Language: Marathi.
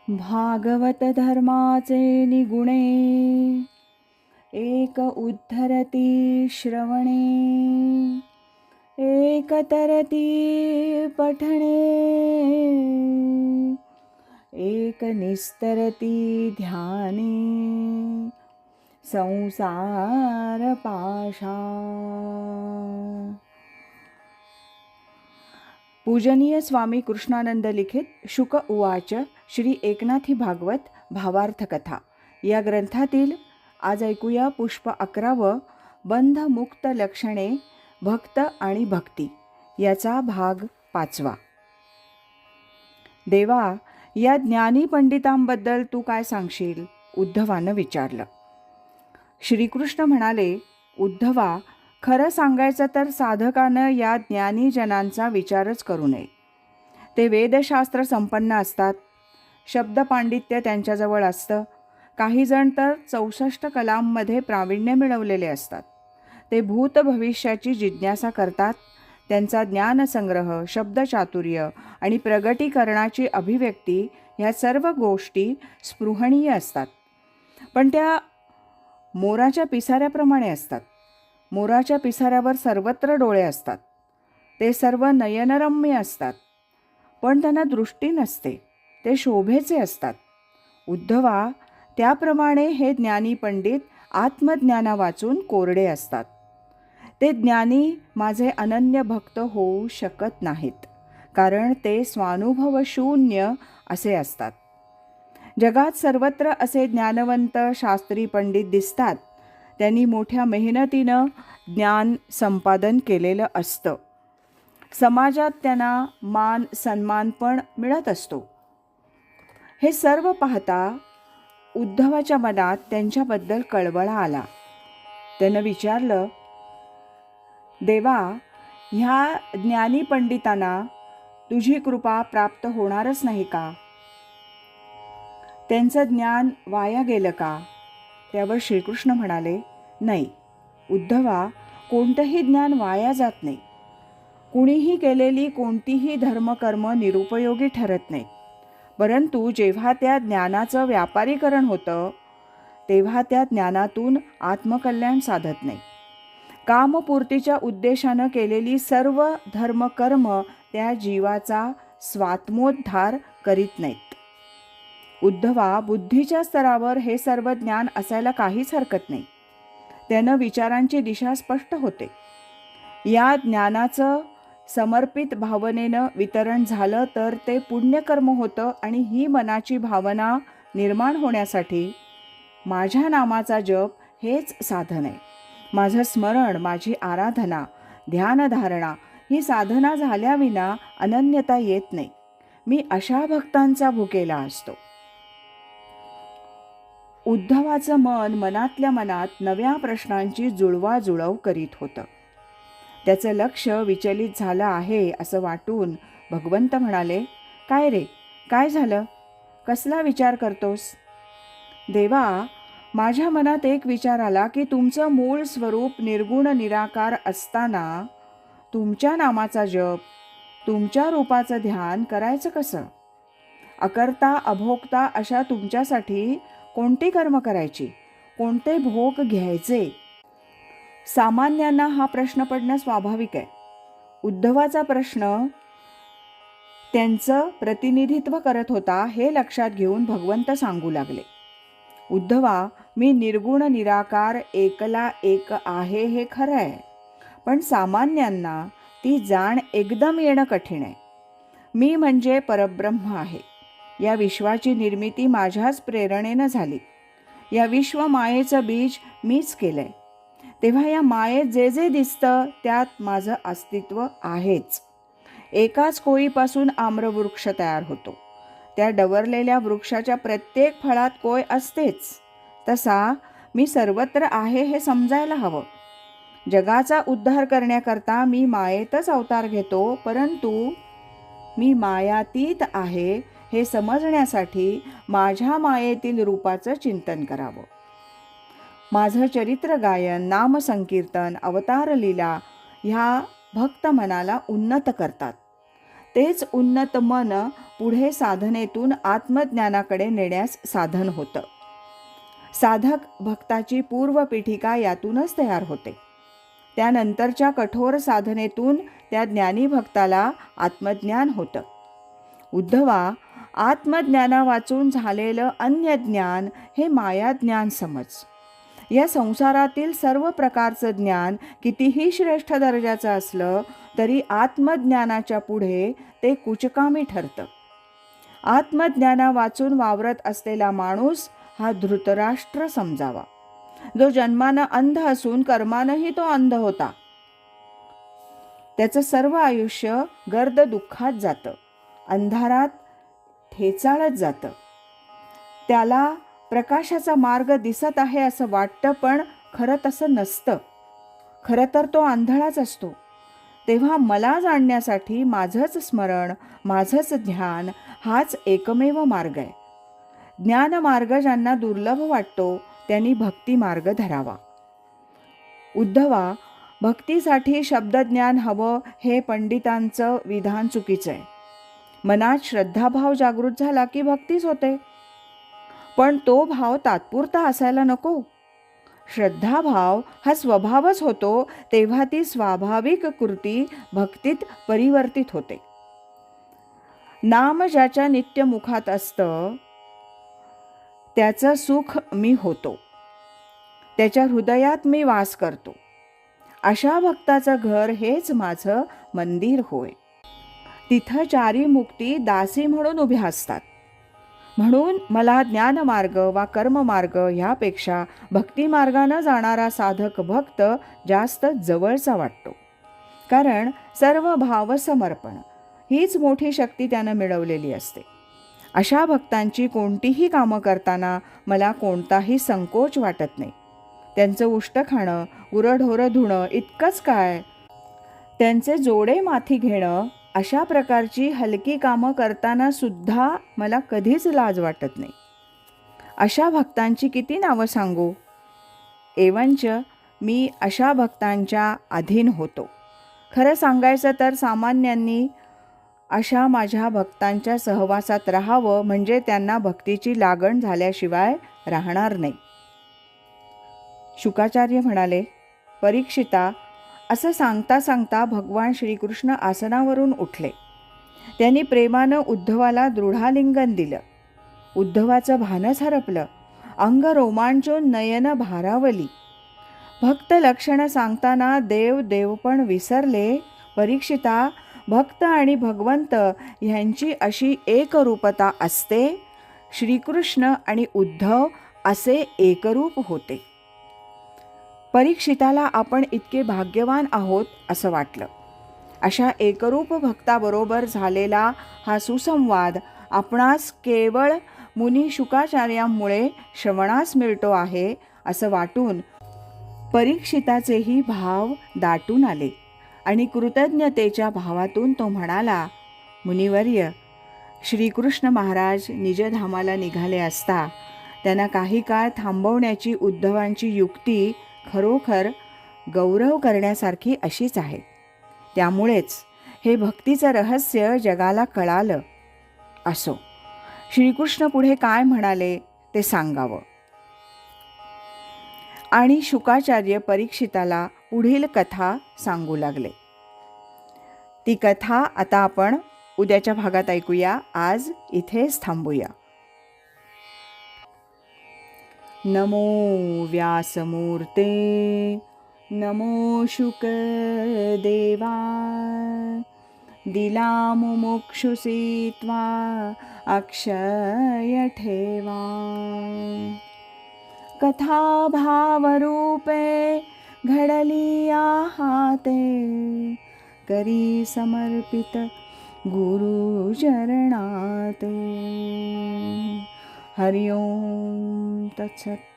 भागवत धर्माचे निगुणे, एक उद्धरती श्रवणे, एक तरती पठणे, एक निस्तरती ध्याने, संसार पाशा। पूजनीय स्वामी कृष्णानंद लिखित शुक उवाच श्री एकनाथी भागवत भावार्थ कथा या ग्रंथातील आज ऐकूया पुष्प 11 बंधमुक्त लक्षणे भक्त आणि भक्ती याचा भाग 5. देवा, या ज्ञानी पंडितांबद्दल तू काय सांगशील? उद्धवानं विचारलं. श्रीकृष्ण म्हणाले, उद्धवा, खरं सांगायचं तर साधकानं या ज्ञानीजनांचा विचारच करू नये. ते वेदशास्त्र संपन्न असतात, शब्दपांडित्य त्यांच्याजवळ असतं. काही जण तर 64 कलांमध्ये प्रावीण्य मिळवलेले असतात. ते भूत भविष्याची जिज्ञासा करतात. त्यांचा ज्ञानसंग्रह, शब्दचातुर्य आणि प्रगटीकरणाची अभिव्यक्ती ह्या सर्व गोष्टी स्पृहणीय असतात. पण त्या मोराच्या पिसाऱ्याप्रमाणे असतात. मोराच्या पिसाऱ्यावर सर्वत्र डोळे असतात. ते सर्व नयनरम्य असतात, पण त्यांना दृष्टी नसते. ते शोभेचे असतात. उद्धवा, त्याप्रमाणे हे ज्ञानी पंडित आत्मज्ञाना वाचून कोरडे असतात. ते ज्ञानी माझे अनन्य भक्त होऊ शकत नाहीत, कारण ते स्वानुभव शून्य असे असतात. जगात सर्वत्र असे ज्ञानवंत शास्त्री पंडित दिसतात. त्यांनी मोठ्या मेहनतीनं ज्ञान संपादन केलेलं असतं. समाजात त्यांना मान सन्मान पण मिळत असतो. हे सर्व पाहता उद्धवाच्या मनात त्यांच्याबद्दल कळवळा आला. त्यानं विचारलं, देवा, ह्या ज्ञानी पंडितांना तुझी कृपा प्राप्त होणारच नाही का? त्यांचं ज्ञान वाया गेलं का? त्यावर श्रीकृष्ण म्हणाले, नाही उद्धवा, कोणतंही ज्ञान वाया जात नाही. कुणीही केलेली कोणतीही धर्मकर्म निरुपयोगी ठरत नाही. परंतु जेव्हा त्या ज्ञानाचं व्यापारीकरण होतं, तेव्हा त्या ज्ञानातून आत्मकल्याण साधत नाही. कामपूर्तीच्या उद्देशानं केलेली सर्व धर्मकर्म त्या जीवाचा स्वात्मोद्धार करीत नाहीत. उद्धवा, बुद्धीच्या स्तरावर हे सर्व ज्ञान असायला काहीच हरकत नाही. त्यानं विचारांची दिशा स्पष्ट होते. या ज्ञानाचं समर्पित भावनेनं वितरण झालं तर ते पुण्यकर्म होतं आणि ही मनाची भावना निर्माण होण्यासाठी माझ्या नामाचा जप हेच साधन आहे. माझं स्मरण, माझी आराधना, ध्यानधारणा ही साधना झाल्याविना अनन्यता येत नाही. मी अशा भक्तांचा भुकेला असतो. उद्धवाचं मन मनातल्या मनात नव्या प्रश्नांची जुळवाजुळव करीत होतं. त्याचं लक्ष विचलित झालं आहे असं वाटून भगवंत म्हणाले, काय रे, काय झालं? कसला विचार करतोस? देवा, माझ्या मनात एक विचार आला की तुमचं मूळ स्वरूप निर्गुण निराकार असताना तुमच्या नामाचा जप, तुमच्या रूपाचं ध्यान करायचं कसं? अकर्ता अभोक्ता अशा तुमच्यासाठी कोणती कर्म करायची, कोणते भोग घ्यायचे? सामान्यांना हा प्रश्न पडणं स्वाभाविक आहे. उद्धवाचा प्रश्न त्यांचं प्रतिनिधित्व करत होता हे लक्षात घेऊन भगवंत सांगू लागले, उद्धवा, मी निर्गुण निराकार एकला एक आहे हे खरं आहे, पण सामान्यांना ती जाण एकदम येणं कठीण आहे. मी म्हणजे परब्रह्म आहे. या विश्वाची निर्मिती माझ्याच प्रेरणेनं झाली. या विश्व मायेचं बीज मीच केलंय. तेव्हा या मायेत जे जे दिसतं त्यात माझं अस्तित्व आहेच. एकाच कोळीपासून आम्रवृक्ष तयार होतो. त्या डवरलेल्या वृक्षाच्या प्रत्येक फळात कोय असतेच. तसा मी सर्वत्र आहे हे समजायला हवं. जगाचा उद्धार करण्याकरता मी मायेतच अवतार घेतो, परंतु मी मायातीत आहे हे समजण्यासाठी माझ्या मायेतील रूपाचं चिंतन करावं. माझं चरित्र गायन, नामसंकीर्तन, अवतार लीला ह्या भक्त मनाला उन्नत करतात. तेच उन्नत मन पुढे साधनेतून आत्मज्ञानाकडे नेण्यास साधन होतं. साधक भक्ताची पूर्वपीठिका यातूनच तयार होते. त्यानंतरच्या कठोर साधनेतून त्या ज्ञानी भक्ताला आत्मज्ञान होतं. उद्धवा, आत्मज्ञाना वाचून झालेलं अन्य ज्ञान हे मायाज्ञान समज. या संसारातील सर्व प्रकारचं ज्ञान कितीही श्रेष्ठ दर्जाचं असलं तरी आत्मज्ञानाच्या पुढे ते कुचकामी ठरतं. आत्मज्ञाना वाचून वावरत असलेला माणूस हा धृतराष्ट्र समजावा, जो जन्मानं अंध असून कर्मानंही तो अंध होता. त्याचं सर्व आयुष्य गर्द दुःखात जातं, अंधारात ठेचाळत जातं. त्याला प्रकाशाचा मार्ग दिसत आहे असं वाटतं, पण खरं तसं नसतं. खरं तर तो आंधळाच असतो. तेव्हा मला जाणण्यासाठी माझंच स्मरण, माझंच ध्यान हाच एकमेव मार्ग आहे. ज्ञानमार्ग ज्यांना दुर्लभ वाटतो त्यांनी भक्ती मार्ग धरावा. उद्धवा, भक्तीसाठी शब्दज्ञान हवं हे पंडितांचं विधान चुकीचं आहे. मनात श्रद्धाभाव जागृत झाला की भक्तीच होते, पण तो भाव तात्पुरता असायला नको. श्रद्धाभाव हा स्वभावच होतो, तेव्हा ती स्वाभाविक कृती भक्तीत परिवर्तित होते. नाम ज्याच्या नित्य मुखात असतं त्याचं सुख मी होतो, त्याच्या हृदयात मी वास करतो. अशा भक्ताचं घर हेच माझं मंदिर होय. तिथं चारी मुक्ती दासी म्हणून उभ्या असतात. म्हणून मला ज्ञानमार्ग वा कर्ममार्ग ह्यापेक्षा भक्तिमार्गानं जाणारा साधक भक्त जास्त जवळचा वाटतो. कारण सर्व भाव समर्पण हीच मोठी शक्ती त्यानं मिळवलेली असते. अशा भक्तांची कोणतीही कामं करताना मला कोणताही संकोच वाटत नाही. त्यांचं उष्ट खाणं, गुरंढोरं धुणं इतकंच काय, त्यांचे जोडे माथी घेणं अशा प्रकारची हलकी कामं करताना सुद्धा मला कधीच लाज वाटत नाही. अशा भक्तांची किती नावं सांगू. एवंच मी अशा भक्तांच्या अधीन होतो. खरं सांगायचं तर सामान्यांनी अशा माझ्या भक्तांच्या सहवासात राहावं, म्हणजे त्यांना भक्तीची लागण झाल्याशिवाय राहणार नाही. शुकाचार्य म्हणाले, परीक्षिता, असं सांगता सांगता भगवान श्रीकृष्ण आसनावरून उठले. त्यांनी प्रेमानं उद्धवाला दृढालिंगन दिलं. उद्धवाचं भानच हरपलं, अंग रोमांचून नयन भारावली. भक्त लक्षणं सांगताना देव देवपण विसरले. परीक्षिता, भक्त आणि भगवंत ह्यांची अशी एकरूपता असते. श्रीकृष्ण आणि उद्धव असे एकरूप होते. परीक्षिताला आपण इतके भाग्यवान आहोत असं वाटलं. अशा एकरूप भक्ताबरोबर झालेला हा सुसंवाद आपणास केवळ मुनी शुकाचार्यांमुळे श्रवणास मिळतो आहे असं वाटून परीक्षिताचेही भाव दाटून आले आणि कृतज्ञतेच्या भावातून तो म्हणाला, मुनिवर्य, श्रीकृष्ण महाराज निजधामाला निघाले असता त्यांना काही काळ थांबवण्याची उद्धवांची युक्ती खरोखर गौरव करण्यासारखी अशीच आहे. त्यामुळेच हे भक्तीचं रहस्य जगाला कळालं. असो, श्रीकृष्ण पुढे काय म्हणाले ते सांगावं. आणि शुकाचार्य परीक्षिताला पुढील कथा सांगू लागले. ती कथा आता आपण उद्याच्या भागात ऐकूया. आज इथेच थांबूया. नमो व्यासमूर्ते, नमो शुकदेवा, दिला मुमुक्षुसी त्वा अक्षय ठेवा. कथा भावरूपे घडली आहाते, करी समर्पित गुरुचरणाते. हरि ओम तत्सत.